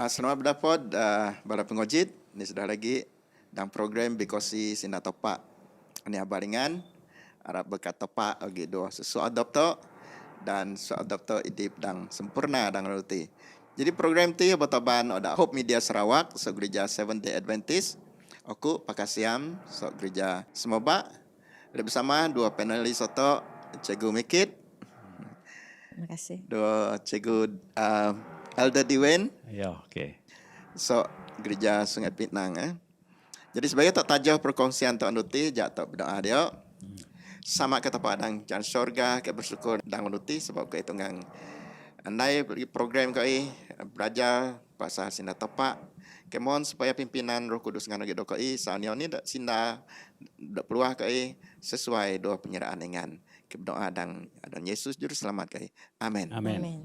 Selamat berdapat para pengojit. Ini sudah lagi dalam program Bikosi Sina Topak. Ini abaringan Arab berkat topak bagi dua sesuatu doktor dan sesuatu doktor idip dan sempurna dan ruti. Jadi program tu bertaban ada Hope Media Sarawak, so gereja Seventh Day Adventist. Aku Pakasiam, so gereja Semobak. Ada bersama dua panelis atau Cikgu Mikit. Terima kasih. Dua Cikgu Elder Diwen. Ya, okey. So gereja Sungai Pinang. Jadi sebagai tak tajah perkongsian Tok Nuti, jak tak berdoa dia. Sama kata padang jangan syurga, ke bersyukur dan menuti sebab ke hitungan andai program kau belajar bahasa Sina Topak. Kemon supaya pimpinan Roh Kudus dengan gitu kau saatnya ni dak Sina dak peluah kau sesuai doa penyerahan dengan berdoa dan Yesus juru selamat kau. Amin. Amin.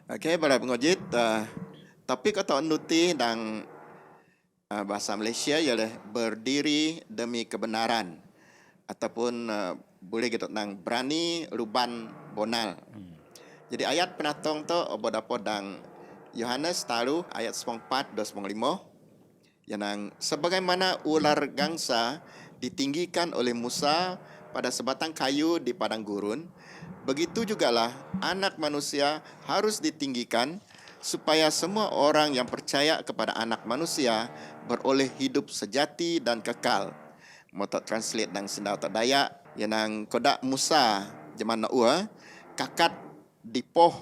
Okey, para pengojit, topik atau nuti dan bahasa Malaysia ialah berdiri demi kebenaran ataupun boleh kita tentang berani ruban bonal. Jadi ayat penatong tu dapat dan Yohanes taruh ayat 4 dan 5 yang sebagaimana ular gangsa ditinggikan oleh Musa pada sebatang kayu di padang gurun, begitu jugalah anak manusia harus ditinggikan supaya semua orang yang percaya kepada anak manusia beroleh hidup sejati dan kekal. Motot translate dan sendau tak Dayak yang kodak Musa zaman Noah kakat dipoh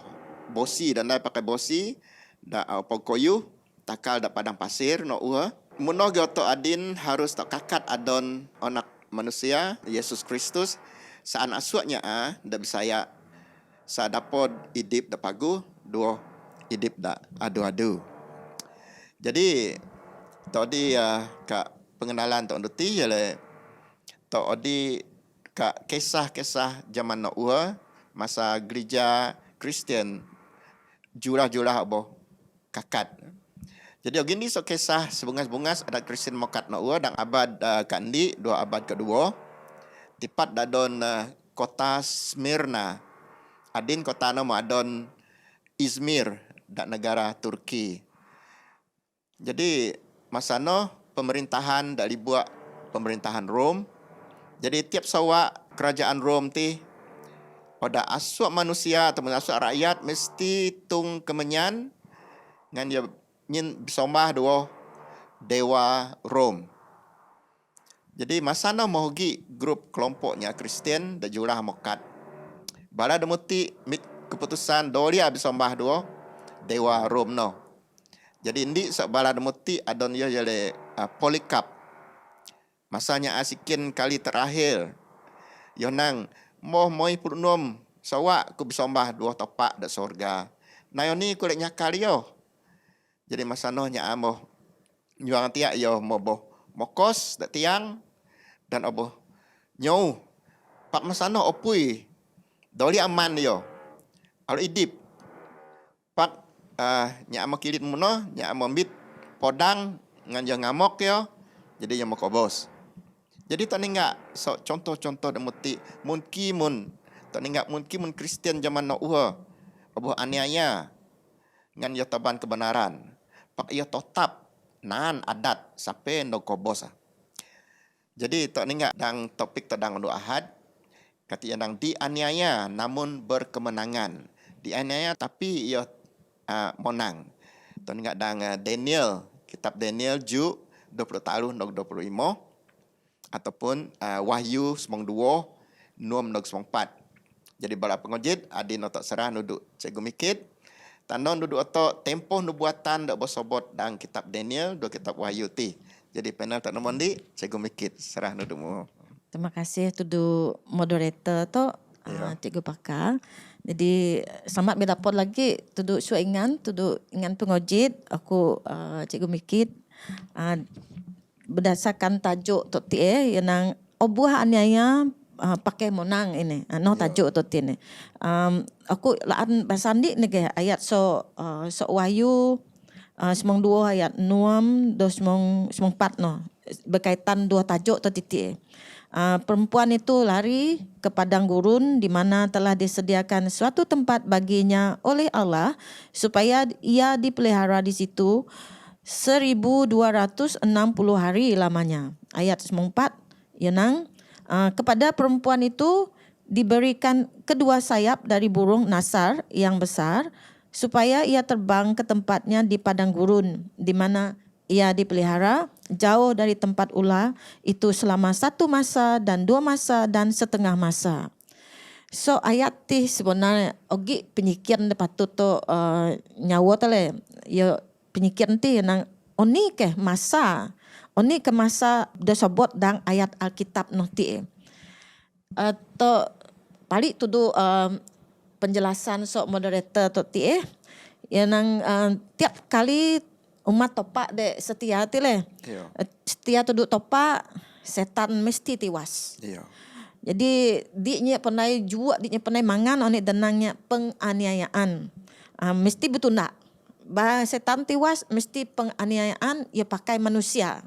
bosi dan dah pakai bosi dah apa koyu takal dak padang pasir Noah muno goto adin harus tak kakat adon anak manusia Yesus Kristus saan asuaknya dak bisaya sa dapod idip dak pagu dua idip dak adu-adu. Jadi tadi kak pengenalan Tok Nuti ialah Tok Odi kak kisah-kisah zaman Noah masa gereja Kristian jurah-jurah aboh kakat. Jadi begini so kisah sebungas-bungas ada Kristian mokat Noah dan abad kandi dua abad kedua tipat dadon kota Smyrna. Adin kota nama adon Izmir dak negara Turki. Jadi masa no pemerintahan dak dibuat pemerintahan Rom. Jadi tiap sawak kerajaan Rom ti pada asuak manusia atau asuak rakyat mesti tung kemenyan ngan dia nyin bersembah dua dewa Rom. Jadi masa no mogi grup kelompoknya Kristian dan jurah mokat. Bala demuti keputusan dolia bersembah dua dewa Rom no. Jadi indi sak bala demuti adon dia jale Polycarp. Masanya asikin kali terakhir. Yo nang moh moi purnom sawak ku bersembah dua topak dak surga. Nayoni ku lek nyakal yo. Jadi masa no nya amoh nyuang tiak yo moboh mokos dak tiang dan oboh nyau pak masa no opui doli aman yo. Al idip pak nya amo kilit muno nya amo bit podang ngan yo ngamok yo. Jadi yo mokobos. Jadi tak ninggak so contoh-contoh demuti mungkin tak ninggak mungkin Kristian zaman Noah oboh aniaya ngan yo taban kebenaran. Pak ia tetap nan adat sampai no kobos. Jadi tak ninggak dang topik tadang untuk ahad kata yang dianiaya namun berkemenangan. Dianiaya tapi ia menang. Tak ninggak dang Daniel, kitab Daniel ju 20 tahun 25 ataupun Wahyu 2 Nuam 4. Jadi bala pengojit adin otak serah nuduk Cikgu Mikit. Tandon duduk otak tempoh nubuatan dak bersobot dalam kitab Daniel, dua kitab Wahyu ti. Jadi panel tak nomondi Cikgu Mikit serah nudukmu. Terima kasih tudu moderator tu Cikgu Pakar. Jadi selamat berdapat lagi tudu suingan pengojit aku Cikgu Mikit berdasarkan tajuk tu ti yang obuah aniaya pakai monang ini tajuk tu ti ni. Aku laan bahasa andi ni ke ayat so Wahyu semong 2 ayat 6 do semong 4 no berkaitan dua tajuk tu titik. perempuan itu lari ke padang gurun di mana telah disediakan suatu tempat baginya oleh Allah supaya ia dipelihara di situ 1260 hari lamanya. Ayat 4, Yenang, kepada perempuan itu diberikan kedua sayap dari burung nasar yang besar supaya ia terbang ke tempatnya di padang gurun di mana ia dipelihara jauh dari tempat ular itu selama 1 masa dan 2 masa dan setengah masa. So ayat ti sebenarnya ogi penyikiran de patut to nyawa tale yo penyikiran ti nang oni ke masa disebut dang ayat Alkitab noh ti. To balik tu penjelasan sok moderator tu ti yang tiap kali umat topak de setia ti le. Setia tu topak setan mesti tiwas. Jadi dia pernah jual, dia pernah mangan oni denangnya penganiayaan. Mesti betul nak. Bah setan tiwas mesti penganiayaan ia pakai manusia.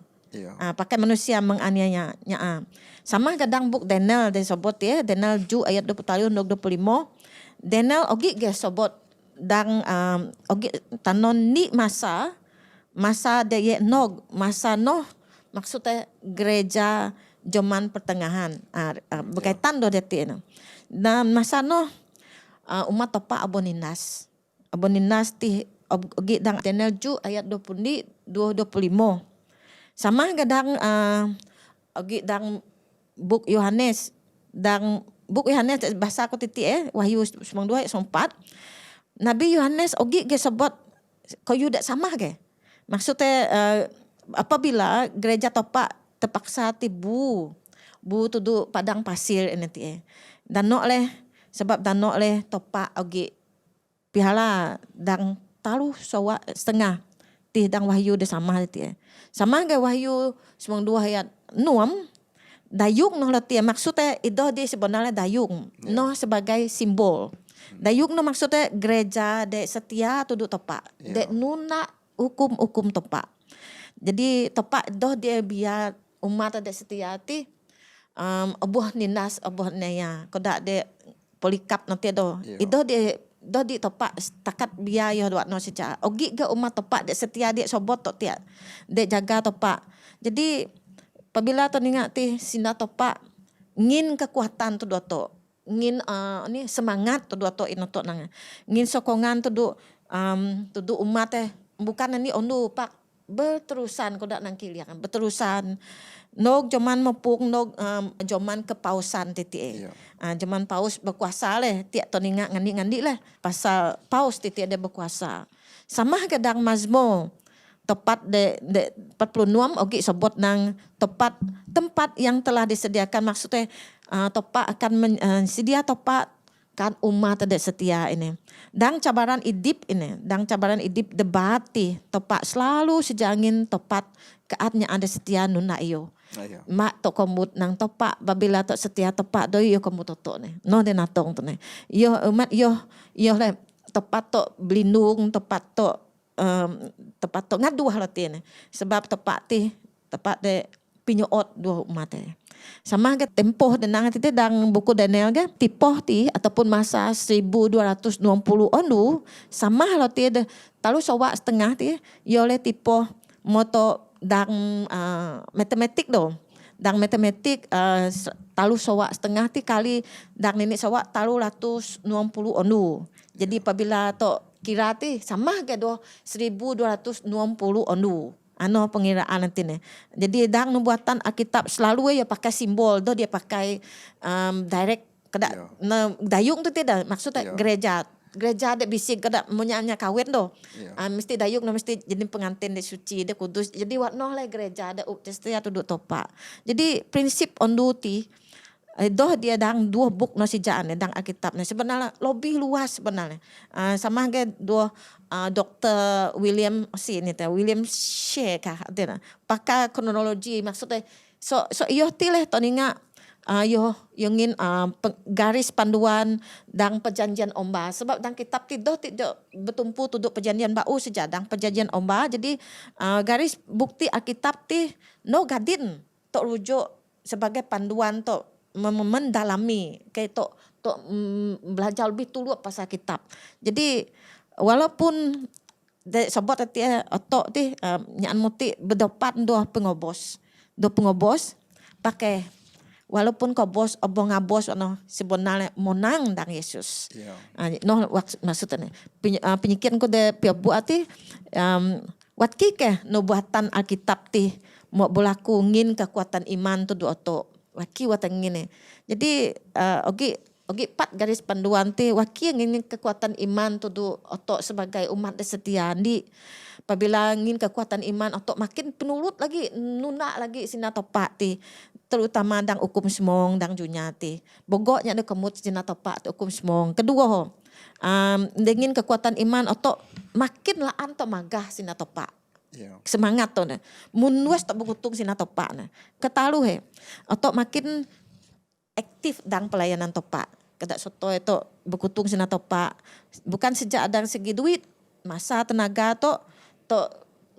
Pakai manusia menganiayanya. Sama kadang buk Daniel dia sebut ya, Daniel ju ayat 20 25. Daniel ogi ge sebut dang ogi tanon ni masa de nog masa noh maksudnya gereja zaman pertengahan. Berkaitan do detik na. Dan masa noh umat topa aboninas. Aboninas ti ogi dang Daniel ju ayat 20 25. Sama kadang ogi dang Buk Yohanes bahasa aku titi Wahyu 2 ayat 4. Nabi Yohanes ogi ge sebut koyu dak sama ge. Maksudnya apabila gereja topak terpaksa bu tudu padang pasir ini ti danok leh sebab danok leh topak ogi pihala dang taruh sawa setengah ti dang Wahyu de sama ti sama ge Wahyu 2 ayat 6. Dayung noh lati maksudnya itu dia sebenarnya dayung noh sebagai simbol. Dayung noh maksudnya gereja de setia tudu topak de nuna hukum topak. Jadi topak doh dia biar umat de setia ti obuh ninas obuh neya kodak de polikap nanti doh. Itu dia doh di topak takat biar yo doak no secara ogi ke umat topak de setia de sobot tok tiak de jaga topak. Jadi apabila tu ingat ti sina topak ngin kekuatan tu dua to ngin ni semangat tu dua to ino to nang ngin sokongan tu du umat bukan ni ondu pak berterusan kodak nang kilian berterusan nog zaman mepung nog zaman kepausan titi zaman paus berkuasa leh tiak to ingat ngandi leh pasal paus titi ada berkuasa sama kadang Mazmur tepat de 46 ogi sebut nang tempat yang telah disediakan maksudnya topak akan sedia topak kan umat tidak setia ini. Dang cabaran idip debati topak selalu sejangin topat keatnya ada setia nuna iyo. Mak tok komut nang topak babila tok setia topak doi yo komut tok ne. No de natong tu ne. Yo umat yo le topak tok belindung topak tok ngadu halati ni sebab tepat de pinyoot dua umat sama ke tempoh denang titi dang buku Daniel ke tipoh ti ataupun masa 1260 onu sama halati de talu sowa setengah ti yo le tipoh moto dang matematik do dang matematik talu sowa setengah ti kali dang nenek sowa talu 160 onu jadi apabila to kira ti sama ke do 1260 onu. Ano pengiraan nanti ne. Jadi dang nubuatan Alkitab selalu ya pakai simbol do dia pakai direct kada dayung tu tidak maksudnya gereja ada bisik kada munyanya kawin do. Mesti dayung mesti jadi pengantin de suci de kudus. Jadi watno le gereja ada setia tuduk topak. Jadi prinsip ondu ti doh dia dang dua buk no sijaan dang Alkitab sebenarnya lebih luas sebenarnya sama ke dua Dr. William Shea kah ada pakai kronologi maksudnya so iyo tileh toninga yo yongin garis panduan dang perjanjian omba sebab dang kitab tidak bertumpu tuduk perjanjian bau saja dang perjanjian omba jadi garis bukti Alkitab ti no gadin tok rujuk sebagai panduan untuk mendalami kayak untuk belajar lebih dulu pasal kitab. Jadi walaupun sebab tadi otok ti nyaan muti berdepan dua pengobos pakai walaupun kobos obong ngabos ono sebenarnya monang dang Yesus. No maksudnya penyikiran ko de pia buat ti wat kike no buatan Alkitab ti mau berlaku ngin kekuatan iman tu do oto waki watan ngine. Jadi ogi pat garis panduan ti waki ngin kekuatan iman tu do oto sebagai umat setia di apabila ngin kekuatan iman oto makin penurut lagi nuna lagi sina topak ti terutama dang hukum semong dang junyati. Bogoknya ada kemut sina topak tu hukum semong. Kedua dengin kekuatan iman oto makin laan to magah sina topak. Semangat to ne. Mun wes tok berkutung sina topak ne. Ketalu he. Oto makin aktif dang pelayanan topak. Kedak soto itu berkutung sina topak. Bukan sejak dang segi duit, masa tenaga to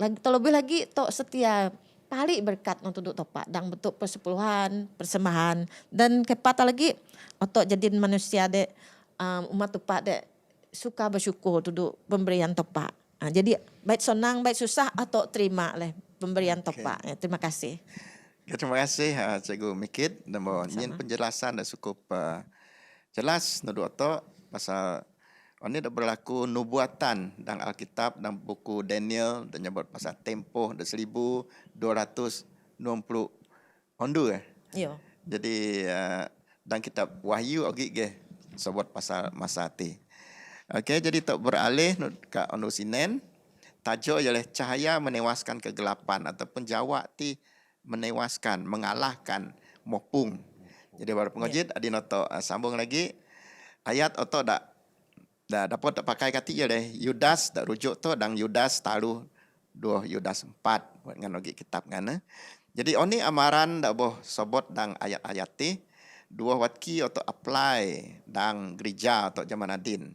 lebih lagi to setia pali berkat untuk duduk topak dan bentuk persepuluhan, persembahan dan kepatah lagi untuk jadi manusia de umat topak de suka bersyukur duduk pemberian topak. Jadi baik senang, baik susah atau terima leh pemberian topak. Terima kasih. Terima kasih Cikgu Mikit dan ingin penjelasan dah cukup jelas nuduk otok pasal ini dah berlaku nubuatan dalam Alkitab dan buku Daniel dan nyebut pasal tempoh dah 1290 ondu Yo. Jadi dalam kitab Wahyu ogi ke sebut pasal masa ti. Okey, jadi tok beralih ke ondu sinen tajuk ialah cahaya menewaskan kegelapan ataupun jawab ti menewaskan, mengalahkan mopung. Jadi baru pengojit adin otok sambung lagi ayat otok dah dapat tak pakai kati je deh. Yudas dak rujuk tu dan Yudas taruh 2 Yudas 4 buat ngan lagi kitab ngana. Jadi oni amaran dak boh sobot dang ayat-ayat ti dua watki atau apply dang gereja atau zaman adin.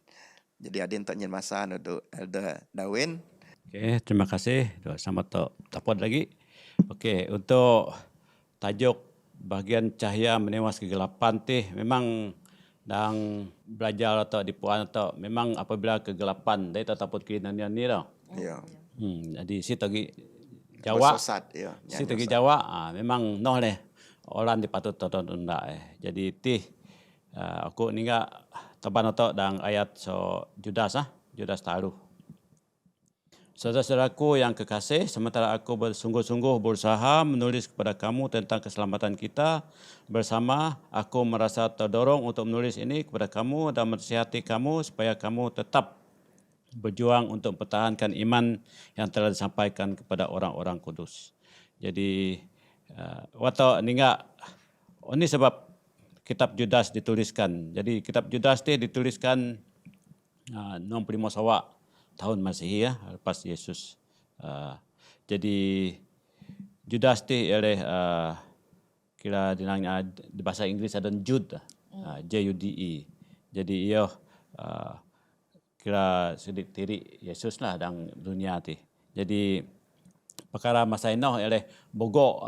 Jadi adin tak nyen masa untuk Elder Dawin. Okey, terima kasih. Sama tok dapat lagi. Okey, untuk tajuk bahagian cahaya menewas kegelapan ti memang dan belajar atau di puan atau memang apabila kegelapan dia tak dapat keinginan ni dah. Ya. Jadi si tagi jawab. Ya. Si tagi jawab memang noh leh orang dipatut tonton ndak Jadi ti aku ninga taban atau dang ayat so Judas Judas taruh. Saudara-saudaraku yang kekasih, sementara aku bersungguh-sungguh berusaha menulis kepada kamu tentang keselamatan kita bersama, aku merasa terdorong untuk menulis ini kepada kamu dan menasihati kamu supaya kamu tetap berjuang untuk mempertahankan iman yang telah disampaikan kepada orang-orang kudus. Jadi, waktu ini sebab kitab Judas dituliskan. Jadi, kitab Judas itu dituliskan 65 sawak tahun Masihi lepas Yesus. Jadi Judas ti oleh kira dinangnya di bahasa Inggris ada Jude, Jude. Jadi ia kira sedikit tiri Yesus lah dalam dunia ti. Jadi perkara masa ini oleh bogok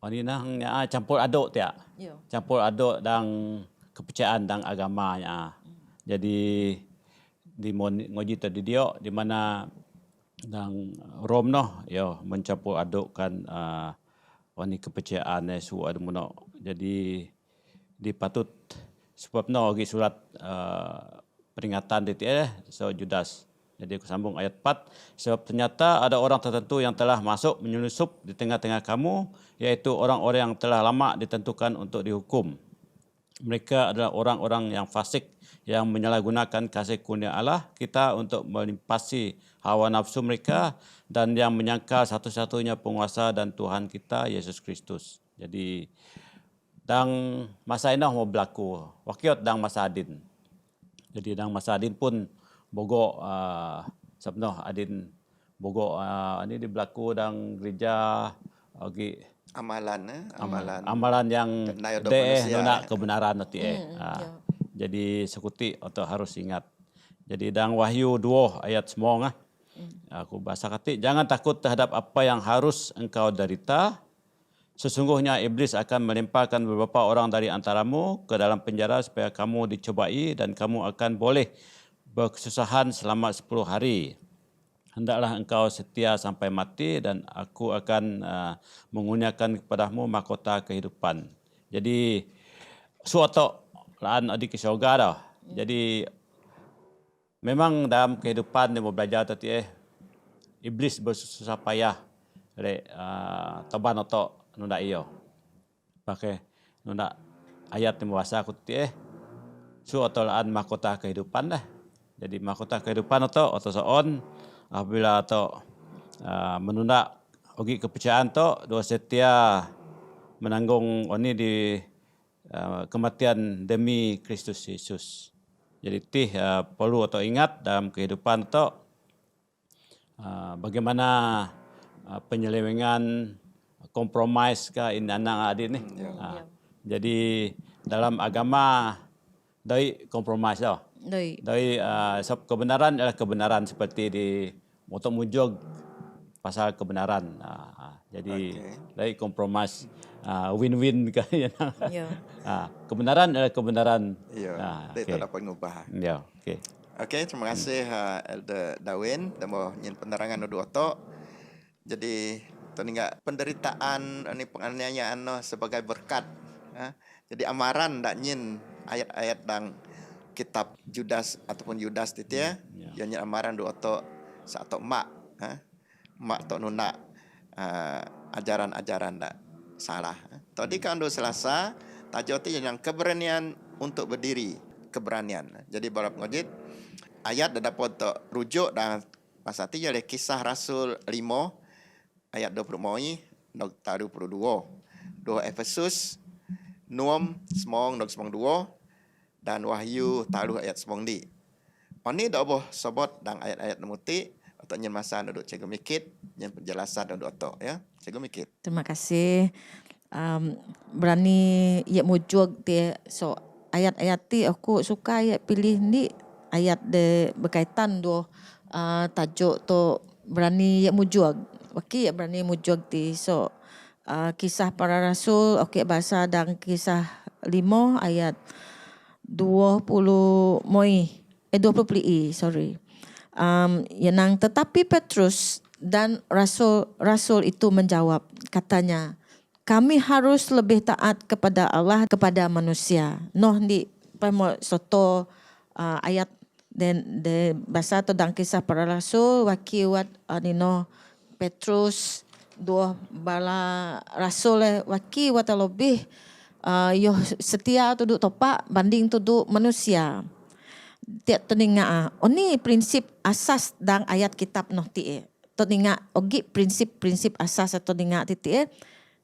ini nangnya campur aduk tiak. Campur aduk dan kepercayaan dan agamanya. Jadi di ngoji tadi dia di mana dang Rom mencampur adukkan wani kepercayaan Yesus ada mono. Jadi dipatut sebab lagi surat peringatan di so Judas. Jadi aku sambung ayat 4 sebab ternyata ada orang tertentu yang telah masuk menyelusup di tengah-tengah kamu yaitu orang-orang yang telah lama ditentukan untuk dihukum. Mereka adalah orang-orang yang fasik yang menyalahgunakan kasih kurnia Allah kita untuk melimpasi hawa nafsu mereka dan yang menyangkal satu-satunya penguasa dan Tuhan kita Yesus Kristus. Jadi dang masa ini mau berlaku wakiat dang masa adin. Jadi dang masa adin pun bogok sabno adin bogok ini berlaku dang gereja lagi amalan yang nona kebenaran nanti Jadi sekuti atau harus ingat. Jadi dalam Wahyu 2 ayat 9 aku bahasa kata jangan takut terhadap apa yang harus engkau derita Sesungguhnya iblis akan melemparkan beberapa orang dari antaramu ke dalam penjara supaya kamu dicobai dan kamu akan boleh berkesusahan selama 10 hari. Hendaklah engkau setia sampai mati dan aku akan mengurniakan kepadamu mahkota kehidupan. Jadi suatu laan adik ke syurga dah. Jadi memang dalam kehidupan dia mau belajar tadi iblis bersusah payah oleh taban atau nunda iyo. Pakai nunda ayat yang bahasa aku tadi suatu laan mahkota kehidupan dah. Jadi mahkota kehidupan atau soon apabila atau menunda ogi kepercayaan to dua setia menanggung oni di kematian demi Kristus Yesus. Jadi perlu atau ingat dalam kehidupan to bagaimana penyelewengan kompromis ke anak adik ni. Jadi dalam agama dari kompromis tau. Dari kebenaran adalah kebenaran seperti di motor mujog pasal kebenaran. Jadi dari kompromis win-win kan. Kebenaran adalah kebenaran. Ya, itu dapat ngubah. Ya, okey. Okey, terima kasih Elder Darwin dan mau nyin penerangan dua to. Jadi teringat penderitaan ini penganiayaan sebagai berkat. Jadi amaran dak nyin ayat-ayat dang kitab Judas ataupun Yudas itu ya. Yang nyin amaran dua to satu mak mak to nuna ajaran-ajaran dak salah. Tadi kan do Selasa tajuk yang keberanian untuk berdiri, keberanian. Jadi para pengojit ayat dah dapat rujuk dan pasal 3 oleh Kisah Rasul 5 ayat 20 nokta 22. 2 Efesus 6 semong nok semong 2 dan Wahyu taruh ayat semong di. Oni dah boh sebut dan ayat-ayat nemuti atau nyen masa duduk cikgu mikit, nyen penjelasan duduk to ya. Cikgu mikit. Terima kasih. Berani ia mujug dia so ayat-ayat ti aku suka ayat pilih ni ayat de berkaitan do tajuk tu berani ia mujug. Okey berani mujug ti so kisah para rasul okey bahasa dan kisah 5 ayat 20 pli sorry. Yang tetapi Petrus dan rasul itu menjawab katanya kami harus lebih taat kepada Allah kepada manusia. Noh di pemo soto ayat dan de bahasa tu dan kisah para rasul wakiwat anino Petrus dua bala rasul wakiwat lebih yo setia tu duk topak banding tu duk manusia. Tiap teninga oni prinsip asas dan ayat kitab noh ti teninga ogi prinsip asas atau teninga ti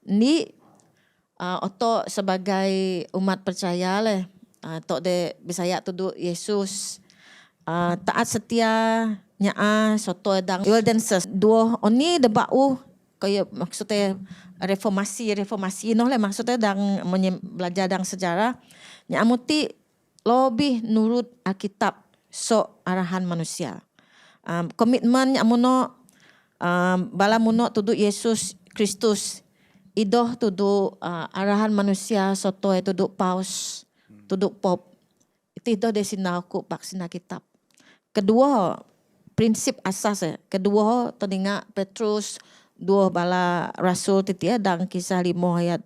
ni oto sebagai umat percaya tok de bisaya tudu Yesus taat setia nya soto dang wildenses dua oni de bau kaya maksudnya reformasi noh maksudnya dang belajar dang sejarah nya amuti lebih nurut Alkitab so arahan manusia. Komitmen nya amuno bala muno tudu Yesus Kristus idoh tudu arahan manusia soto tudu paus tudu pop itu idoh desina aku pak sina kitab. Kedua prinsip asas kedua teninga Petrus dua bala rasul titia dan kisah 5 ayat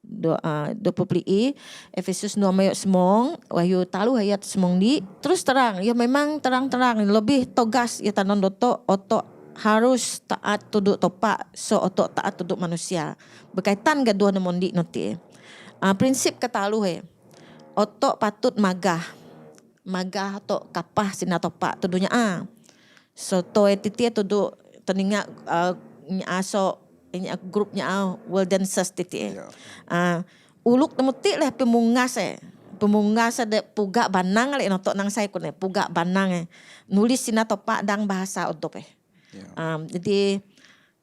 20 pli Efesus 2 ayat semong Wahyu talu ayat semong di terus terang ya memang terang-terang lebih togas ya tanon doto oto harus taat tuduk topak so otok taat tuduk manusia berkaitan kedua nemondi noti prinsip ketalu otok patut magah otok kapah sina topak tudunya so to titia tuduk teninga so grupnya wildenses titia uluk nemuti lah pemungas ada puga banang le notok nang sai kun puga banang nulis sina topak dang bahasa odop jadi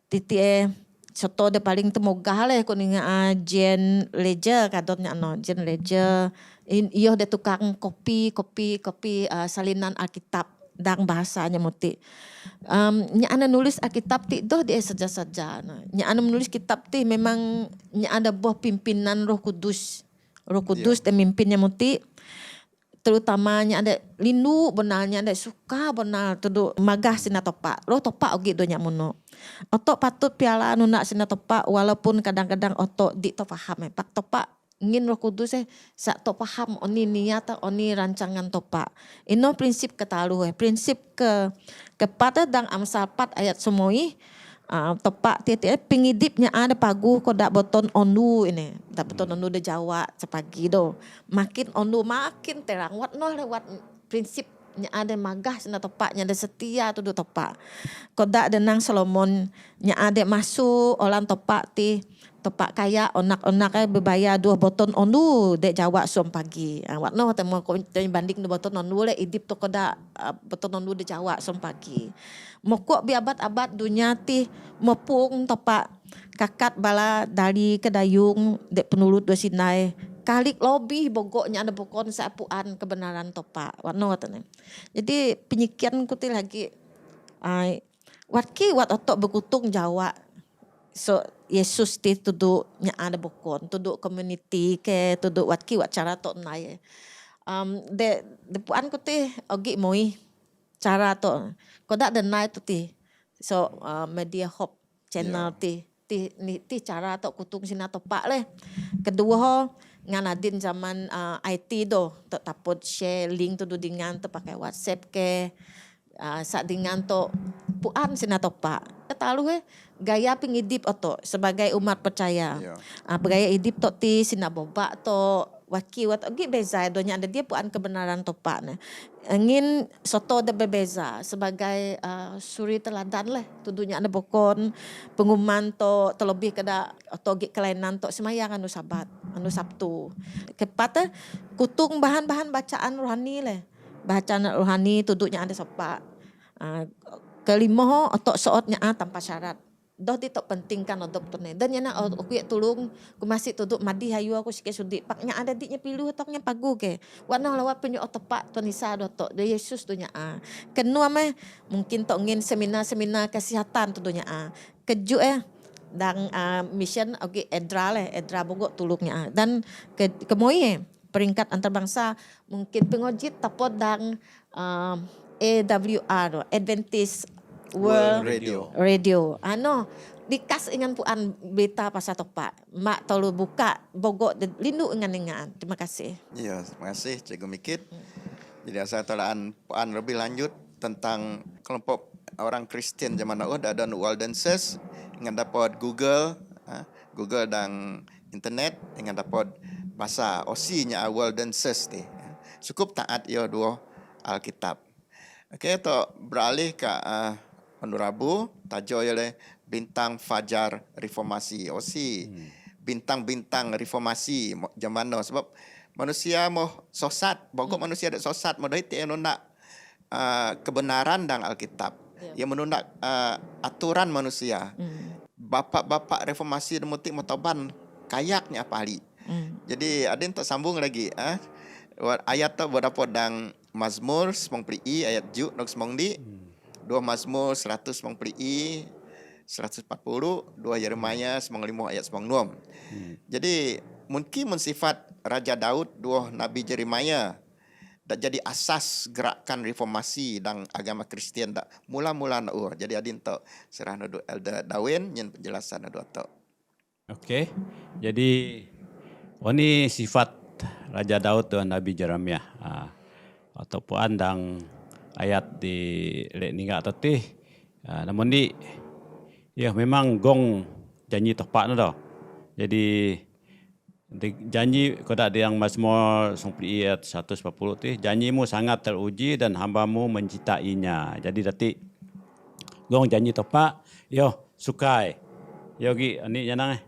titik soto de paling temogah le kuninga Jen Ledger kadotnya Jen Ledger iyo de tukang kopi salinan Alkitab dang bahasanya muti. Nya ana nulis Alkitab ti doh dia saja-saja. Nya ana menulis kitab ti memang nya ada buah pimpinan Roh Kudus. Roh Kudus dan mimpinnya muti. Terutamanya ada lindu benarnya ada suka benar tudu magah sina topak. Roh topak ogi do nya muno. Otok patut piala anu nak sina topak walaupun kadang-kadang otok di to paham pak topak ngin Roh Kudus sak to paham oni niat oni rancangan topak. Ino prinsip ketalu prinsip kepada dang Amsal 4 ayat semoi topak tiap pengidipnya ada pagu kodak boton ondu ini. Tak boton ondu de Jawa sepagi do. Makin ondu makin terang wat no lewat prinsipnya ada magah sina topaknya ada setia tu do topak. Kodak denang Solomon nya ada masuk olan topak ti topak kaya onak-onak bebayar 2 boton ondu dek Jawa som pagi. Wat no temu ko banding 2 boton ondu le idip to kodak boton ondu de Jawa som pagi. Mokok bi abad-abad dunia ti mepung topak kakat bala dari kedayung dek penulut do Sinai. Kalik lobi bogoknya ada bokon sapuan kebenaran topak. Wat no katanya. Jadi penyikian ku ti lagi wat otok bekutung Jawa. So Yesus ti tuduk nya ada bokon, tuduk community ke tuduk wat cara tok nai. De puan ku ti ogi moi cara tok. Kodak denai tu ti. So media hope channel ti cara tok kutung sina topak le. Kedua ho ngan adin zaman IT do tok tapot share link tu dengan tu pakai WhatsApp ke sak dengan tok puan sina topak. Ketalu gaya pengidip oto sebagai umat percaya. Bergaya idip tok ti sina boba tok waki wat ogi beza donya ada dia puan kebenaran topak ne. Ingin soto de bebeza sebagai suri teladan leh tudunya ada bokon pengumuman to terlebih kada oto gi kelainan to semayang anu sabat anu Sabtu. Kepata kutung bahan-bahan bacaan rohani leh. Bacaan rohani tuduknya ada sopak. Kelima otok sootnya tanpa syarat. Doh di tok penting kan odop tu ne. Dan yana aku ya tulung ku masih tuduk madi hayu aku sikit sudi. Paknya ada dinya pilu toknya pagu ke. Warna lawat penyo otepak tu nisa do tok de Yesus tu nya Kenua meh mungkin tok ngin seminar kesehatan tu nya Keju dan mission ogi Edra bogok tulungnya Dan kemoi peringkat antarabangsa mungkin pengojit tapot dan AWR Adventist World Radio. Dikas ingan puan berita pasal topak. Mak tolu buka bogok lindu ingan. Terima kasih. Ya, terima kasih Cikgu Mikit. Jadi saya tolaan puan lebih lanjut tentang kelompok orang Kristen zaman now ada Waldenses ingan dapat Google dan internet ingan dapat bahasa Aussie-nya Waldenses ti. Cukup taat yo dua Alkitab. Okey, to beralih ke Rabu, tajuk ialah Bintang Fajar Reformasi. Bintang-bintang reformasi zaman now sebab manusia mau sesat, bogok manusia ada sesat, mau dah nak kebenaran dan Alkitab. Yang menunda aturan manusia. Bapak-bapak reformasi demutik motoban kayaknya apa hari. Jadi ada yang tak sambung lagi ayat tu berapa dan Mazmur 90 ayat 7 nok semongdi. 2 Mazmur 100 90 140 2 Yeremia 95 ayat 96. Jadi mungkin sifat Raja Daud 2 Nabi Jeremia dak jadi asas gerakan reformasi dan agama Kristian dak mula-mula nak jadi adin tok serah nadu Elder Dawin yang penjelasan nadu tok. Okey. Jadi ini sifat Raja Daud dan Nabi Jeremia. Ataupun andang ayat di lek ninga tetih. Namun di ya memang gong janji tepat dah. Jadi janji kodak yang Mazmur 90 ayat 140 tu janjimu sangat teruji dan hambamu mencintainya. Jadi dati gong janji tepat yo sukai. Yo gi ani janang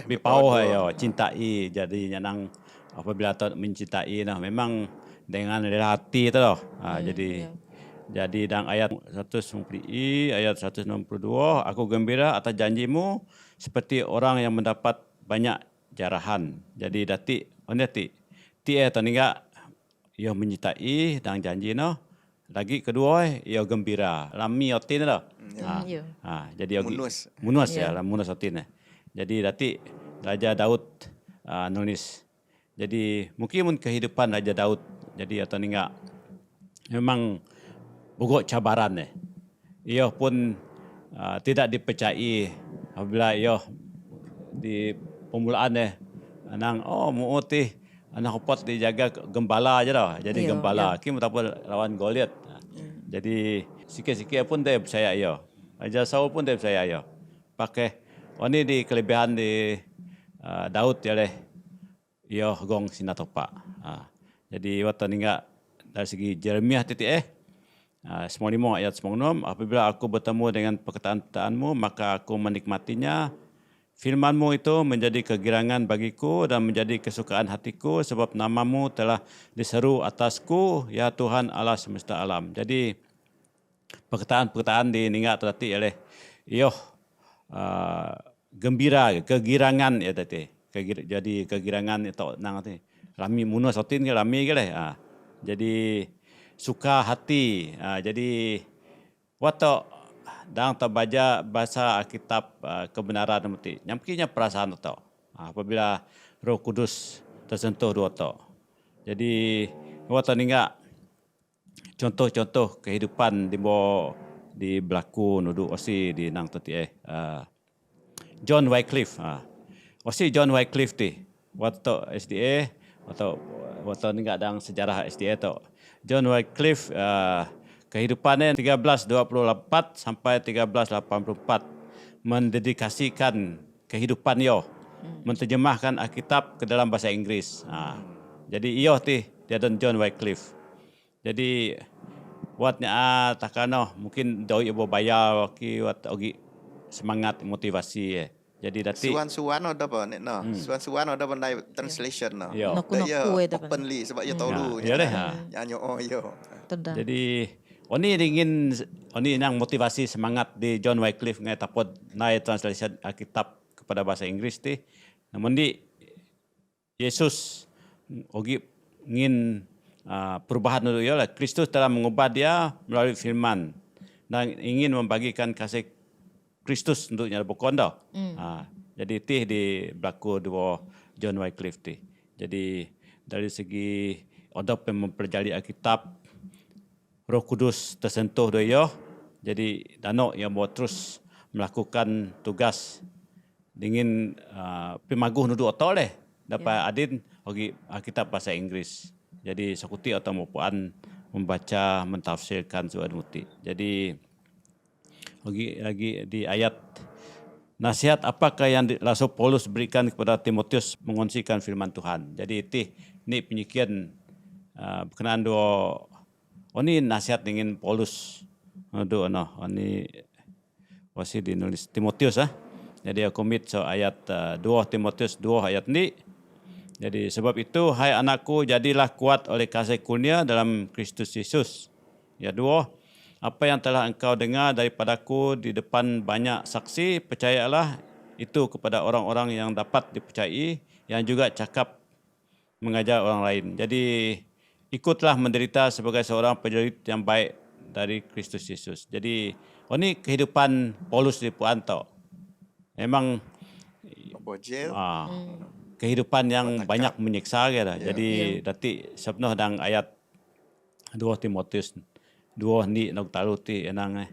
Bipawah yo cintai. Jadi janang apabila tak mencintai nah memang dengan hati tu loh. Jadi dalam ayat 190 ayat 162 aku gembira atas janjimu seperti orang yang mendapat banyak jarahan. Jadi dati ti taniga yo mencintai dan janji no lagi kedua ia gembira. Lami otin dah. Ya. Jadi Munus. Munus ya, munus otin. Jadi dati Raja Daud nulis. Jadi mungkin kehidupan Raja Daud. Jadi atau enggak memang bogok cabaran ia pun tidak dipercayai apabila ia di permulaan anang mau anak opot dijaga gembala aja dah. Jadi Iya, gembala. Kim betapa lawan Goliat. Jadi sikit-sikit pun dia percaya ia. Raja Saul pun dia percaya ia. Pakai ini di kelebihan di Daud ya leh. Ia gong sinatopa. Jadi waktu enggak dari segi Jeremiah titik 95 ayat 96, apabila aku bertemu dengan perkataan-perkataanmu maka aku menikmatinya. Firman-Mu itu menjadi kegirangan bagiku dan menjadi kesukaan hatiku sebab nama-Mu telah diseru atasku, ya Tuhan Allah semesta alam. Jadi perkataan-perkataan diingat tadi oleh gembira, kegirangan ya tadi. Jadi kegirangan itu nang tadi. Rami munus otin ke rami ke leh. Jadi suka hati. Jadi waktu dan terbaca bahasa Alkitab kebenaran mesti. Nyamkinya perasaan itu. Apabila Roh Kudus tersentuh dua itu. Jadi waktu enggak contoh-contoh kehidupan di berlaku nudu osi di nang tadi John Wycliffe. Osi John Wycliffe ti waktu SDA atau waktu enggak dalam sejarah SDA tu. John Wycliffe kehidupannya 1324 sampai 1384 mendedikasikan kehidupan menterjemahkan Alkitab ke dalam bahasa Inggris. Jadi dia dan John Wycliffe. Jadi buatnya takano mungkin doi ibu bayar wat ogi semangat motivasi Jadi dati Suan-suan ada apa nek no. Suan-suan ada pandai translation no. Yo. Noku-noku itu kan. Openly sebab ia tahu lu. Ya deh. Nyanyo yo. Tada. Jadi ini yang motivasi semangat di John Wycliffe ngai tapod naik translation Alkitab kepada bahasa Inggris ti. Namun di Yesus ogi ingin perubahan dulu ya lah. Kristus telah mengubah dia melalui firman dan ingin membagikan kasih Kristus untuk nyara bokonda. Jadi tih di berlaku dua John Wycliffe ti. Jadi dari segi odop yang mempelajari Alkitab, Roh Kudus tersentuh dia. Jadi Dano yang mau terus melakukan tugas ingin pemaguh nudu otoleh dapat adin bagi Alkitab bahasa Inggris. Jadi sakuti atau maupun membaca mentafsirkan surat muti. Jadi lagi di ayat nasihat apakah yang Rasul Paulus berikan kepada Timotius mengonsingkan firman Tuhan. Jadi ini penyikian berkenaan dua ini nasihat ingin Paulus ini masih dinulis Timotius Jadi aku komit ayat 2 Timotius 2 ayat ini. Jadi sebab itu hai anakku jadilah kuat oleh kasih kurnia dalam Kristus Yesus. Ya 2, apa yang telah engkau dengar daripadaku di depan banyak saksi, percayalah itu kepada orang-orang yang dapat dipercayai, yang juga cakap mengajar orang lain. Jadi ikutlah menderita sebagai seorang prajurit yang baik dari Kristus Yesus. Jadi ini kehidupan Paulus di Puanto. Memang Bojel. kehidupan yang banyak menyiksa ya. Jadi dati sepenuh dang ayat 2 Timotius 2 ni nok taruti enang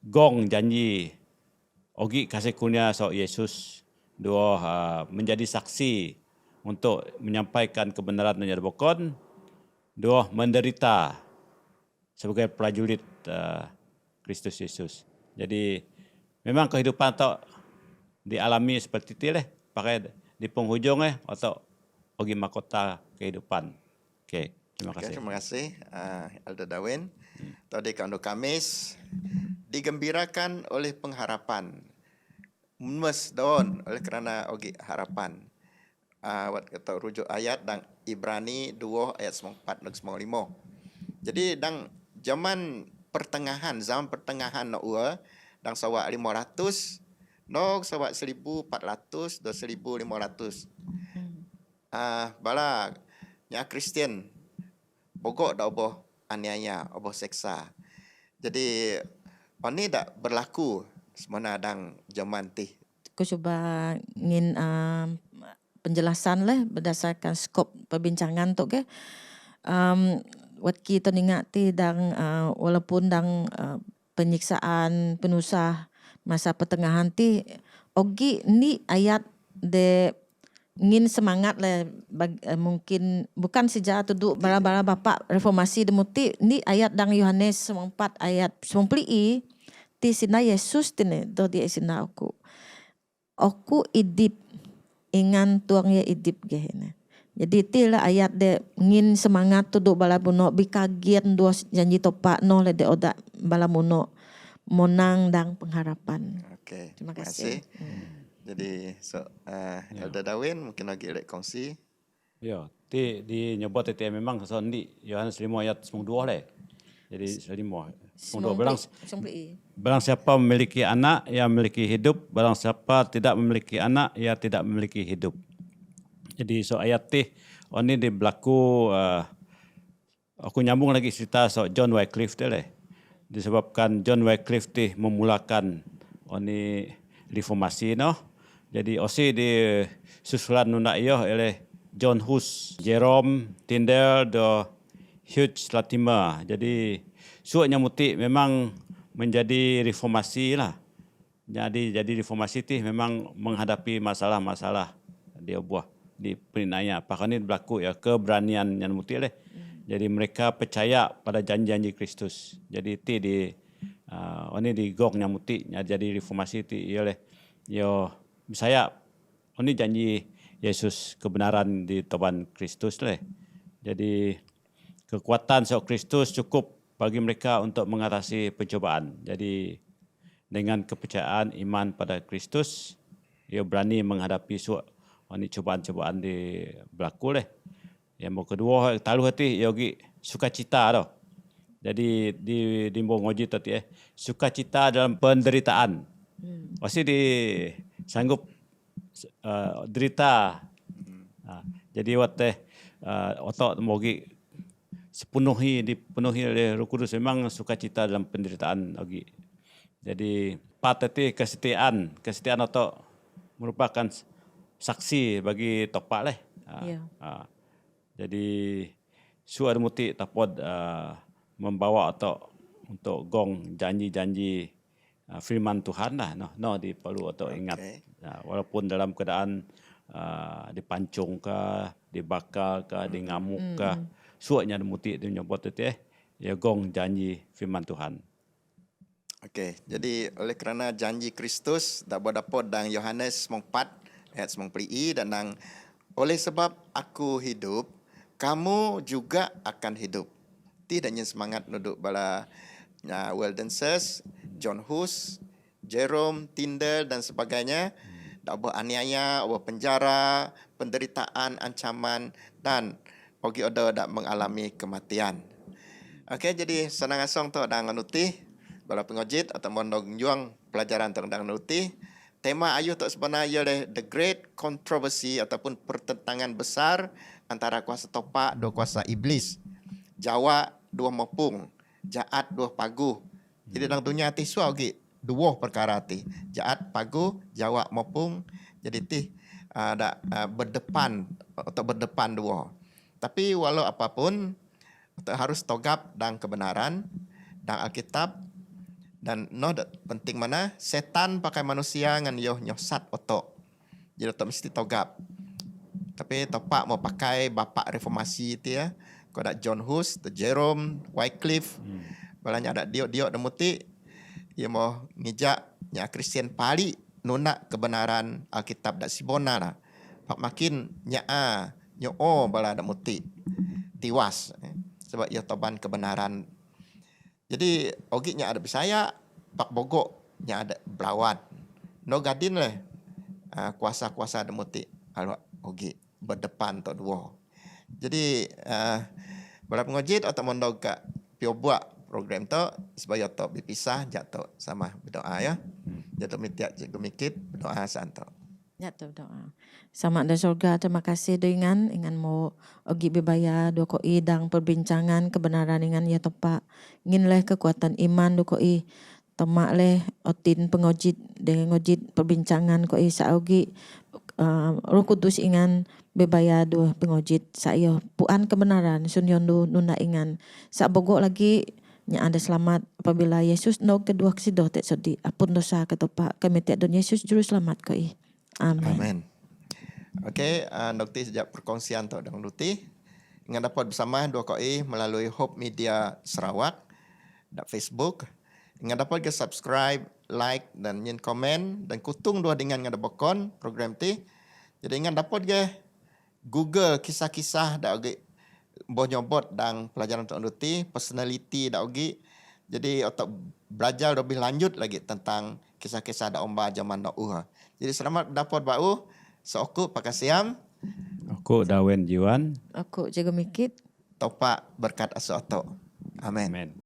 gong janji ogi kasih kurnia so Yesus menjadi saksi untuk menyampaikan kebenaran yang bokon, menderita sebagai prajurit Kristus Yesus. Jadi memang kehidupan tu dialami seperti itu pakai di penghujung atau bagi mahkota kehidupan. Okey, terima kasih. Terima kasih Elder Darwin. Tadi Kando Kamis digembirakan oleh pengharapan. Mes daun oleh kerana ogi harapan. Wat kata rujuk ayat dan Ibrani 2 ayat 94 dan 95. Jadi dang zaman pertengahan nak dang sawak 500 nok sawak 1400 dan 1500. Bala nya Kristian pokok dah boh aniaya, obo seksa. Jadi oni dak berlaku semana dang zaman ti. Aku coba ingin penjelasan lah berdasarkan skop perbincangan tu ke. Wat kita ingati dang walaupun dang penyiksaan penusah masa pertengahan ti ogi ni ayat de ingin semangat lah mungkin bukan sejak tuduk bala-bala bapa reformasi demuti ni ayat dang Yohanes 4 ayat 9 ti sina Yesus tine do dia sina aku idip ingan tuang ya idip gehene. Jadi itilah ayat de ngin semangat tuduk bala muno bikagian dua janji topak no le de odak bala muno monang dang pengharapan. Okey. Terima kasih. Jadi Elder Darwin mungkin lagi lek kongsi. Ya, ti di nyebut itu memang sondi Yohanes 5 ayat 12 le. Jadi 5 barang siapa memiliki anak, ia memiliki hidup. Barang siapa tidak memiliki anak, ia tidak memiliki hidup. Jadi ayat ti ini di berlaku aku nyambung lagi cerita John Wycliffe tu le. Disebabkan John Wycliffe ti memulakan ini reformasi no. Jadi osi di susulan nunda iyo oleh John Hus, Jerome, Tyndale do Hugh Latimer. Jadi suaknya muti memang menjadi reformasi lah. Jadi reformasi ti memang menghadapi masalah-masalah dia buah di perinaya. Apakah ini berlaku ya keberanian yang muti leh. Jadi mereka percaya pada janji-janji Kristus. Jadi ti di ini di goknya muti jadi reformasi ti oleh yo saya ini janji Yesus kebenaran di Tuhan Kristus leh. Jadi kekuatan seorang Kristus cukup bagi mereka untuk mengatasi pencobaan. Jadi dengan kepercayaan iman pada Kristus, ia berani menghadapi ini cobaan-cobaan di berlaku leh. Yang kedua talu hati yogi sukacita dah. Jadi di ngoji tadi sukacita dalam penderitaan. Pasti di sanggup derita. Jadi otak mogi dipenuhi oleh Roh Kudus memang sukacita dalam penderitaan lagi. Jadi pateti kesetiaan otak merupakan saksi bagi topak leh. Jadi suara muti tapod membawa otak untuk gong janji-janji firman Tuhan lah, no diperlu atau ingat. Walaupun dalam keadaan dipancung ke, dibakar ke, dingamuk ke, suaknya muti dia nyebut itu ya gong janji firman Tuhan. Okey, jadi oleh kerana janji Kristus dapat dalam Yohanes 4 ayat 9 dan oleh sebab aku hidup, kamu juga akan hidup. Tidak hanya semangat nuduk bala Waldenses, John Hus, Jerome, Tyndale dan sebagainya. Dak aniaya, penjara, penderitaan, ancaman dan bagi ada dak mengalami kematian. Okey, jadi senang asong tu dang nuti bala pengojit atau mondong juang pelajaran tentang nuti. Tema ayuh tu sebenarnya ialah the great controversy ataupun pertentangan besar antara kuasa topak dua kuasa iblis. Jawa dua mopung, jaat dua pagu. Jadi dalam dunia ti suau gi dua perkara ti. Jaat pagu, jawa mopung. Jadi ti ada berdepan atau berdepan dua. Tapi walau apapun harus togap dan kebenaran dan Alkitab dan penting mana setan pakai manusia ngan nyosat otok. Jadi tak mesti togap. Tapi topak mau pakai bapak reformasi itu ya. Kau ada John Hus, Jerome, Wycliffe. Balanya ada diok-diok demuti. Ia mau ngijak nya Kristian pali nuna kebenaran Alkitab dak sibona lah. Pak makin nyaa nyo bala demuti. Tiwas sebab ia toban kebenaran. Jadi ogi nya ada Bisaya, Pak Bogok nya ada Belawat. No gadin leh kuasa-kuasa demuti kalau ogi berdepan tok dua. Jadi bala pengojit atau mondog ka pio buat program tu supaya tok berpisah jatuh sama berdoa ya. Jatuh mitiak je gemikit berdoa santo. Ya tu doa. Sama ada surga, terima kasih dengan mau ogi bebaya dua ko idang perbincangan kebenaran dengan ya tepak. Ingin leh kekuatan iman dua ko temak leh otin pengojit dengan ngojit perbincangan ko sa ogi Roh Kudus ingan bebaya dua pengojit saya puan kebenaran sunyon nuna ingan sa bogo lagi nya ada selamat apabila Yesus no kedua kesido tek sodi apun dosa ketepak kami tiak don Yesus juru selamat ko Amin. Amin. Okey, Nukti sejak perkongsian tu dengan Nukti. Ingat dapat bersama dua koi melalui Hope Media Sarawak dan Facebook. Ingat dapat ke subscribe, like dan nyin komen dan kutung dua dengan ngada bokon program ti. Jadi ingat dapat ke Google kisah-kisah dak ogi boh nyobot dan pelajaran untuk Nukti, personality dak ogi. Jadi untuk belajar lebih lanjut lagi tentang kisah-kisah dak omba zaman dak Jadi selamat dapat bau. So aku pakai siam. Aku Dawen Jiwan. Aku jaga mikit. Topak berkat asu otok. Amin. Amen.